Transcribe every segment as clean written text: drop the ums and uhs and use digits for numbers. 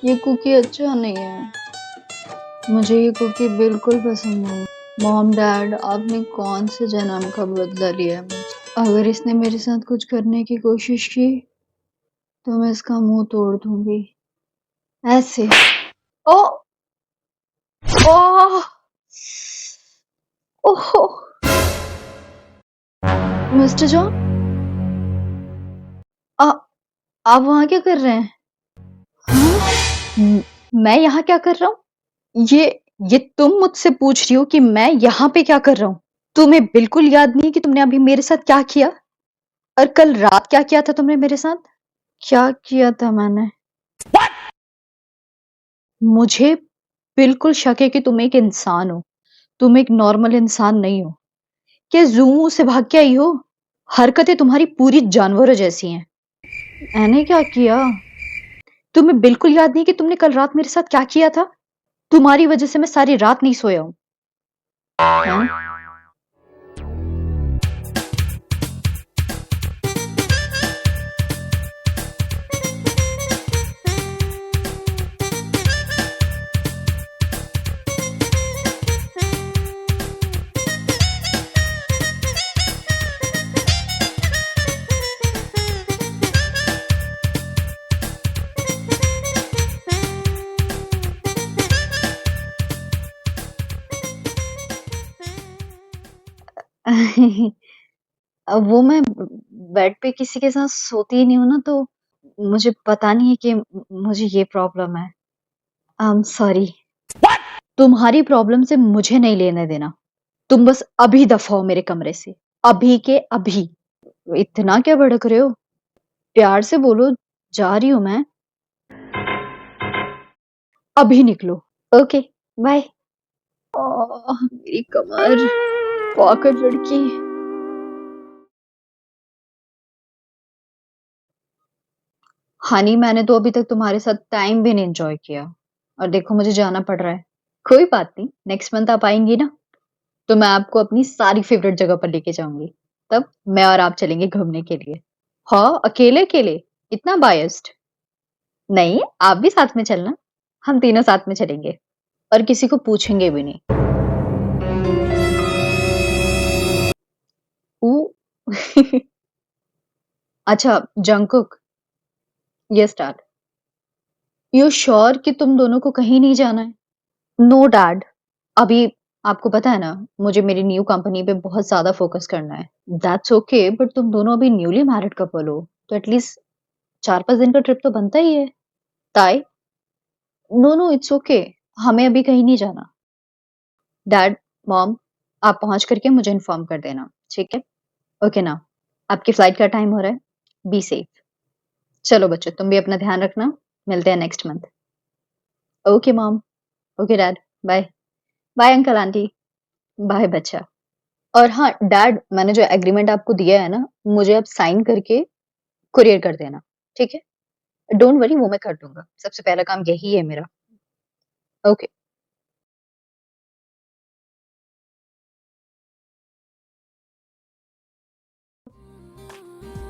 ये कुकी अच्छा नहीं है। मुझे ये कुकी बिल्कुल पसंद नहीं। मॉम डैड आपने कौन से जन्म का बदला लिया है मुझसे? अगर इसने मेरे साथ कुछ करने की कोशिश की तो मैं इसका मुंह तोड़ दूंगी। ऐसे। ओ ओह ओहो मिस्टर जॉन आ, आप वहां क्या कर रहे हैं? हाँ? मैं यहाँ क्या कर रहा हूँ? ये तुम मुझसे पूछ रही हो कि मैं यहाँ पे क्या कर रहा हूँ? तुम्हें बिल्कुल याद नहीं कि तुमने अभी मेरे साथ क्या किया? और कल रात क्या किया था तुमने मेरे साथ? क्या किया था मैंने? मुझे बिल्कुल शक है कि तुम एक इंसान हो। तुम एक नॉर्मल इंसान नहीं हो। क्या ज़ू से भाग के आई हो? हरकतें तुम्हारी पूरी जानवरों जैसी हैं। मैंने क्या किया? तुम्हें बिल्कुल याद नहीं कि तुमने कल रात मेरे साथ क्या किया था? तुम्हारी वजह से मैं सारी रात नहीं सोया हूँ। हैं? वो मैं बेड पे किसी के साथ सोती ही नहीं हूँ ना, तो मुझे पता नहीं है कि मुझे ये प्रॉब्लम है। I am sorry. तुम्हारी प्रॉब्लम से मुझे नहीं लेने देना। तुम बस अभी दफा हो मेरे कमरे से। अभी के अभी। इतना क्या भड़क रहे हो? प्यार से बोलो। जा रही हूँ मैं। अभी निकलो। ओके। बाय। मेरी कमर। पॉकेट लड़की। हनी मैंने तो अभी तक तुम्हारे साथ टाइम भी नहीं एंजॉय किया। और देखो मुझे जाना पड़ रहा है। कोई बात नहीं, नेक्स्ट मंथ आप आएंगी ना, तो मैं आपको अपनी सारी फेवरेट जगह पर लेके जाऊंगी। तब मैं और आप चलेंगे घूमने के लिए। हाँ, अकेले अकेले? इतना बायस्ड? नहीं, आप भी साथ में चलना। हम तीनों साथ में चलेंगे। और किसी को पूछेंगे भी नहीं। ऊ। अच्छा, जंकुक। ये स्टार्ट। यू श्योर कि तुम दोनों को कहीं नहीं जाना है? No dad. अभी आपको पता है ना, मुझे मेरी न्यू कंपनी पे बहुत ज्यादा फोकस करना है। दैट्स ओके, बट तुम दोनों अभी न्यूली मैरिड कपल हो, तो एटलीस्ट 4-5 दिन का ट्रिप तो बनता ही है। ताई। No no, it's okay. हमें अभी कहीं नहीं जाना। डैड, मॉम, आप पहुंच करके मुझे इन्फॉर्म कर देना, ठीक है? ओके ना। आपकी फ्लाइट का टाइम हो रहा है। Be safe. चलो बच्चों, तुम भी अपना ध्यान रखना। मिलते हैं next month. Okay mom. Okay dad. Bye. Bye uncle aunty. Bye बच्चा। और हाँ डैड, मैंने जो एग्रीमेंट आपको दिया है ना, मुझे अब साइन करके कुरियर कर देना। ठीक है? डोंट वरी, वो मैं कर दूंगा। सबसे पहला काम यही है मेरा। ओके।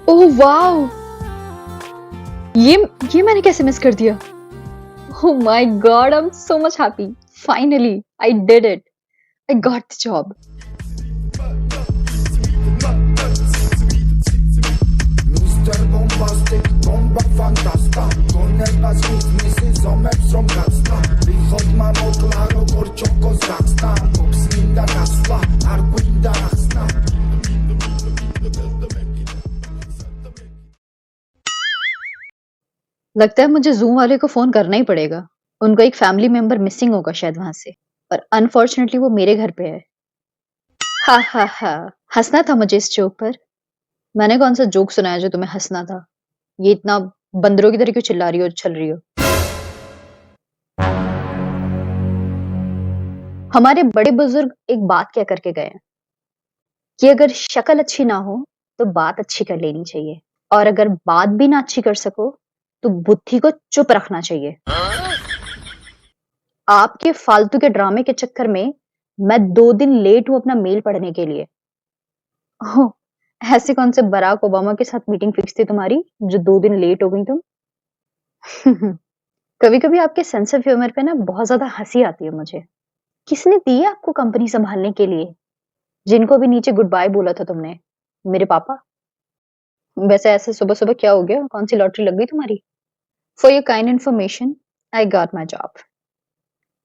Oh wow. ये ये मैंने कैसे मिस कर दिया? Oh my God, I am so much happy. Finally I did it. I got the job. Mr. Bombastic, bomba fantasta Con el basismi si zomek from gazda Východ mám okláro, korčoko z Kazakhstan Boxinda kasla, arguinda raxna लगता है मुझे zoom वाले को phone करना ही पड़ेगा। उनका एक family member missing होगा शायद वहां से। और अनफॉर्चुनेटली वो मेरे घर पे है। हा हा हा। हंसना था मुझे इस जोक पर। मैंने कौन सा जोक सुनाया जो तुम्हें हंसना था? ये इतना बंदरों की तरह क्यों चिल्ला रही हो, चल रही हो? हमारे बड़े बुजुर्ग एक बात कह करके गए हैं कि अगर शक्ल अच्छी ना हो तो बात अच्छी कर लेनी चाहिए, और अगर बात भी ना अच्छी कर सको तो बुद्धि को चुप रखना चाहिए। आपके फालतू के ड्रामे के चक्कर में मैं 2 दिन लेट हूं अपना मेल पढ़ने के लिए। ओह, ऐसे कौन से बराक ओबामा के साथ मीटिंग फिक्स थी तुम्हारी जो 2 दिन लेट हो गई तुम? कभी-कभी आपके सेंस ऑफ ह्यूमर पे ना बहुत ज़्यादा हँसी आती है मुझे। किसने दी है आपको कंपनी सँभालने के लिए? जिनको अभी नीचे गुड बाय बोला था तुमने? मेरे पापा? वैसे ऐसे सुबह-सुबह क्या हो गया? कौन-सी लॉटरी लग गई तुम्हारी? For your kind information, I got my job.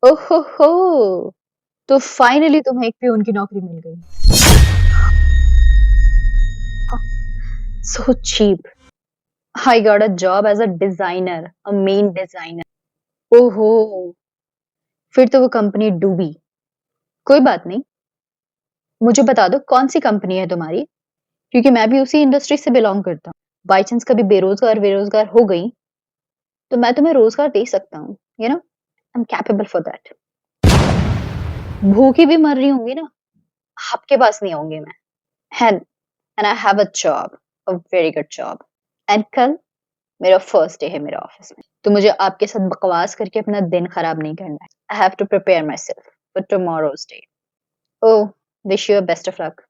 Oh हो हो! तो फाइनली तुम्हें एक पियून की नौकरी मिल गई। So cheap. I got a job as a designer, a main designer. ओहो! फिर तो वो कंपनी डूबी। कोई बात नहीं, मुझे बता दो कौन-सी कंपनी है तुम्हारी? क्योंकि मैं भी उसी इंडस्ट्री से बिलॉन्ग करता हूँ। बाय चांस कभी बेरोज़गार हो गई, तो मैं तुम्हें रोज़गार दे सकता हूँ। I am capable for that. भूखी भी मर रही होंगी ना, आपके पास नहीं आऊँगी मैं। And and I have a job, a very good job. And कल मेरा फर्स्ट डे है मेरे ऑफिस में। तो मुझे आपके साथ बकवास करके अपना दिन खराब नहीं करना है। I have to prepare my self for tomorrow's day. Oh! Wish you best of luck.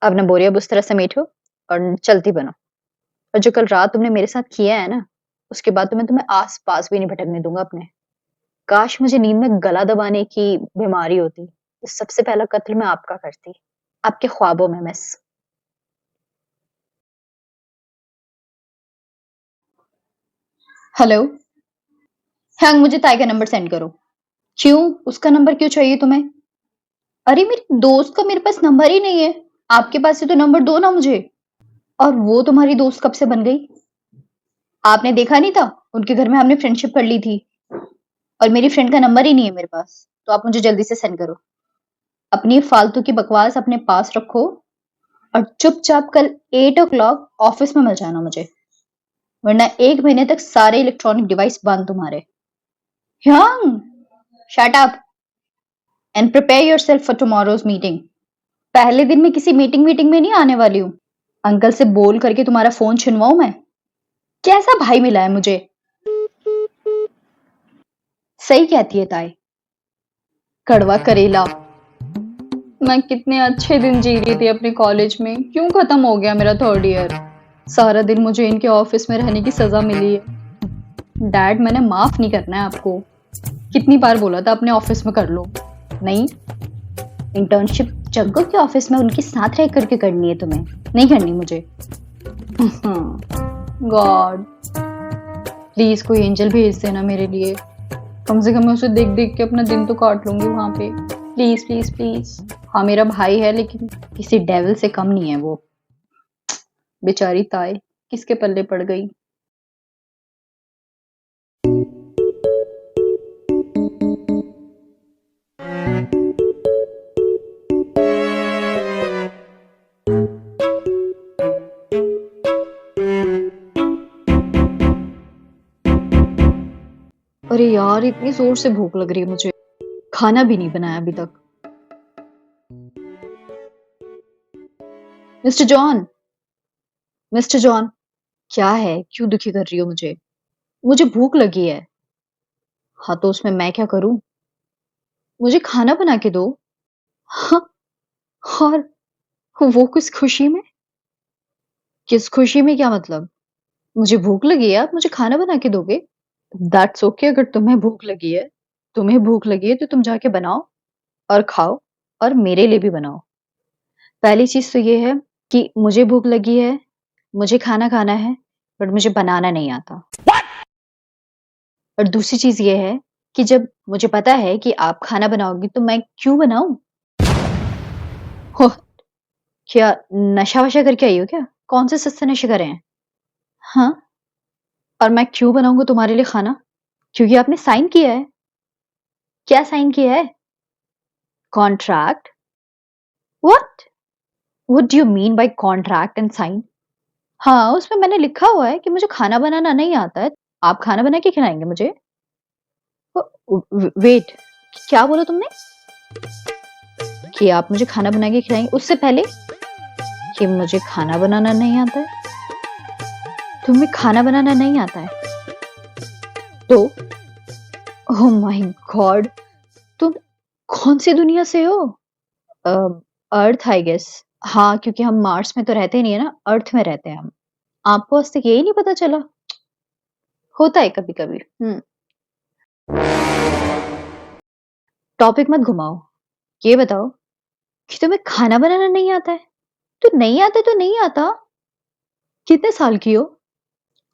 अब ना बोरिया बिस्तर समेटो और चलती बनो। और जो कल रात तुमने मेरे साथ किया है ना, उसके बाद तो मैं तुम्हें आस-पास भी नहीं भटकने दूँगा अपने। काश मुझे नींद में गला दबाने की बीमारी होती, तो सबसे पहला कत्ल मैं आपका करती। आपके ख्वाबों में मिस। हेलो? हाँ, मुझे ताई का नंबर सेंड करो। क्यों? उसका नंबर क्यों चाहिए तुम्हें? अरे मेरी दोस्त का मेरे पास नंबर ही नहीं है। आपके पास है तो नंबर दो ना मुझे। और वो तुम्हारी दोस्त कब से बन गई? आपने देखा नहीं था? उनके घर में हमने फ्रेंडशिप कर ली थी। और मेरी फ्रेंड का नंबर ही नहीं है मेरे पास। तो आप मुझे जल्दी से सेंड करो। अपनी फालतू की बकवास अपने पास रखो और चुपचाप कल 8 ओ ऑफिस में मिल जाना मुझे। वरना 1 महीने तक सारे इलेक्ट्रॉनिक डिवाइस बंद तुम्हारे। ह्यांग! Shut up and prepare yourself for tomorrow's meeting. पहले दिन मैं किसी मीटिंग में नहीं आने वाली हूँ। अंकल से बोल करके तुम्हारा फ़ोन छिनवाऊँ मैं? कैसा भाई मिला है मुझे? सही कहती है ताई। कड़वा करेला। मैं कितने अच्छे दिन जी रही थी अपने कॉलेज में। क्यों खत्म हो गया मेरा 3rd ईयर? सारा दिन मुझे इनके ऑफिस में रहने की सजा मिली है। डैड मैंने माफ नहीं करना है आपको। कितनी बार बोला था अपने ऑफिस में कर लो। नहीं, इंटर्नशिप जग्गू के ऑफिस में उनके साथ रह करके करनी है तुम्हें, नहीं करनी मुझे। गॉड, प्लीज कोई एंजल भेज देना मेरे लिए। कम से कम मैं उसे देख देख के अपना दिन तो काट लूंगी वहां पे। Please please please. हाँ मेरा भाई है लेकिन किसी डेविल से कम नहीं है वो। बेचारी ताई किसके पल्ले पड़ गई। अरे यार इतनी जोर से भूख लग रही है मुझे। खाना भी नहीं बनाया अभी तक। मिस्टर जॉन, मिस्टर जॉन, क्या है? क्यों दुखी कर रही हो मुझे? मुझे भूख लगी है। हाँ तो उसमें मैं क्या करूं? मुझे खाना बना के दो। हाँ, और वो किस खुशी में? किस खुशी में क्या मतलब? मुझे भूख लगी है, आप मुझे खाना बना के दोगे? दैट्स ओके अगर तुम्हें भूख लगी है तो तुम जाके बनाओ और खाओ और मेरे लिए भी बनाओ। पहली चीज़ तो ये है कि मुझे भूख लगी है, मुझे खाना खाना है, बट मुझे बनाना नहीं आता। और दूसरी चीज़ ये है कि जब मुझे पता है कि आप खाना बनाओगी तो मैं क्यों बनाऊँ? हो क्या नशा-वशा करके आई हो क्या? कौन से सस्ते नशे करे हैं? हाँ, और मैं क्यों बनाऊँगी तुम्हारे लिए खाना? क्योंकि आपने साइन किया है। क्या साइन किया है? Contract? What? What do you mean by contract and sign? हाँ, उसमें मैंने लिखा हुआ है कि मुझे खाना बनाना नहीं आता है। आप खाना बना के खिलाएँगे मुझे? वेट, क्या बोला तुमने? कि आप मुझे खाना बना के खिलाएँगे, उससे पहले कि मुझे खाना बनाना नहीं आता है? तुम्हें खाना बनाना नहीं आता है? तो ओह माय गॉड! तुम कौन-सी दुनिया से हो? अ, अर्थ आई गेस। हाँ, क्योंकि हम मार्स में तो रहते नहीं है ना, अर्थ में रहते हैं हम। आपको आज तक यही नहीं पता चला? होता है कभी-कभी। हुँ। टॉपिक मत घुमाओ। ये बताओ कि तुम्हें खाना बनाना नहीं आता है? तो नहीं आता तो नहीं आता। कितने साल की हो?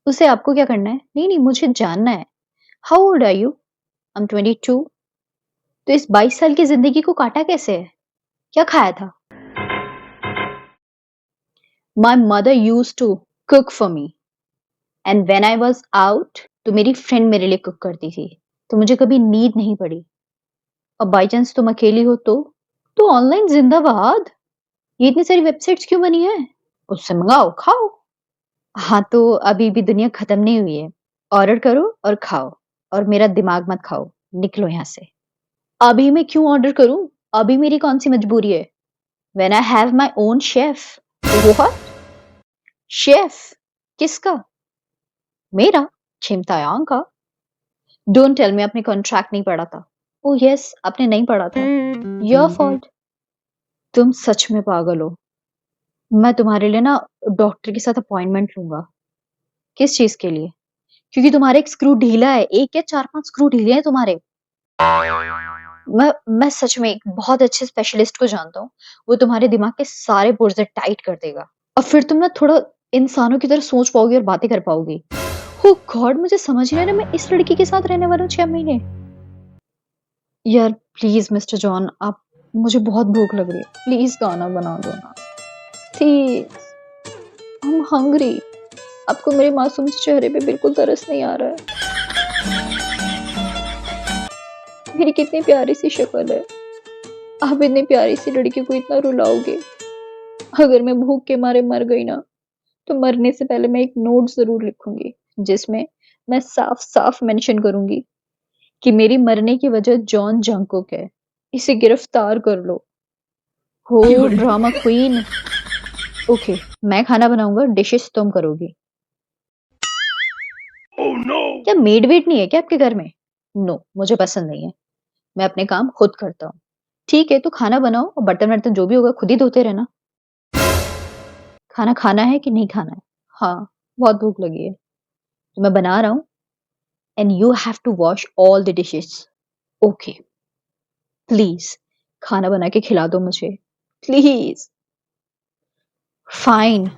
उसे आपको क्या करना है? नहीं, मुझे जानना है। How old are you? I am 22। तो इस 22 साल की ज़िंदगी को काटा कैसे है? क्या खाया था? My mother used to cook for me and when I was out तो मेरी फ्रेंड मेरे लिए कुक करती थी। तो मुझे कभी नीड नहीं पड़ी। और बाय चांस तुम अकेली हो तो? तो ऑनलाइन ज़िंदाबाद। ये इतनी सारी वेबसाइट्स क्यों बनी हैं? उससे मंगाओ, खाओ। हाँ, तो अभी भी दुनिया खत्म नहीं हुई है। ऑर्डर करो और खाओ और मेरा दिमाग मत खाओ। निकलो यहाँ से। अभी मैं क्यों ऑर्डर करूँ? अभी मेरी कौन-सी मजबूरी है? When I have my own chef. What? Chef? किसका? मेरा? चिंतायां का? डोंट टेल मी आपने कॉन्ट्रैक्ट नहीं पढ़ा था। ओह यस, आपने नहीं पढ़ा था। Your fault. तुम सच में पागल हो। मैं तुम्हारे लिए ना डॉक्टर के साथ अपॉइंटमेंट लूँगा। किस चीज़ के लिए? क्योंकि तुम्हारा एक स्क्रू ढीला है। 1 या 4-5 स्क्रू ढीले हैं तुम्हारे। मैं सच में एक बहुत अच्छे स्पेशलिस्ट को जानता हूँ। वो तुम्हारे दिमाग के सारे पुर्ज़े टाइट कर देगा। और फिर तुम ना थोड़ा इंसानों की तरह सोच पाओगी और बातें कर पाओगी। ओह गॉड! मुझे समझ नहीं आ रहा मैं इस लड़की के साथ रहने वाला हूँ 6 महीने। यार प्लीज़ मिस्टर जॉन आप मुझे बहुत भूख लग रही है। प्लीज़ खाना बना दो ना। प्लीज़। I am hungry. आपको मेरे मासूम से चेहरे पे बिल्कुल तरस नहीं आ रहा है। मेरी कितनी प्यारी सी शक्ल है। आप इतनी प्यारी सी लड़की को इतना रुलाओगे। अगर मैं भूख के मारे मर गई ना, तो मरने से पहले मैं एक नोट ज़रूर लिखूँगी, जिसमें मैं साफ-साफ मेंशन करूँगी कि मेरी मरने की वजह जॉन जंगकुक है। इसे गिरफ्तार कर लो। हो ड्रामा क्वीन। ओके, मैं खाना बनाऊँगा, डिशेज़ तुम करोगी। क्या मेड-वेड नहीं है क्या आपके घर में? नो, मुझे पसंद नहीं है। मैं अपने काम खुद करता हूँ। ठीक है, तो खाना बनाओ और बर्तन-वर्तन जो भी होगा खुद ही धोते रहना। खाना खाना है कि नहीं खाना है? हाँ, बहुत भूख लगी है। तो मैं बना रहा हूँ and you have to wash all the dishes. Okay, please खाना बना के खिला दो मुझे। प्लीज़। फाइन।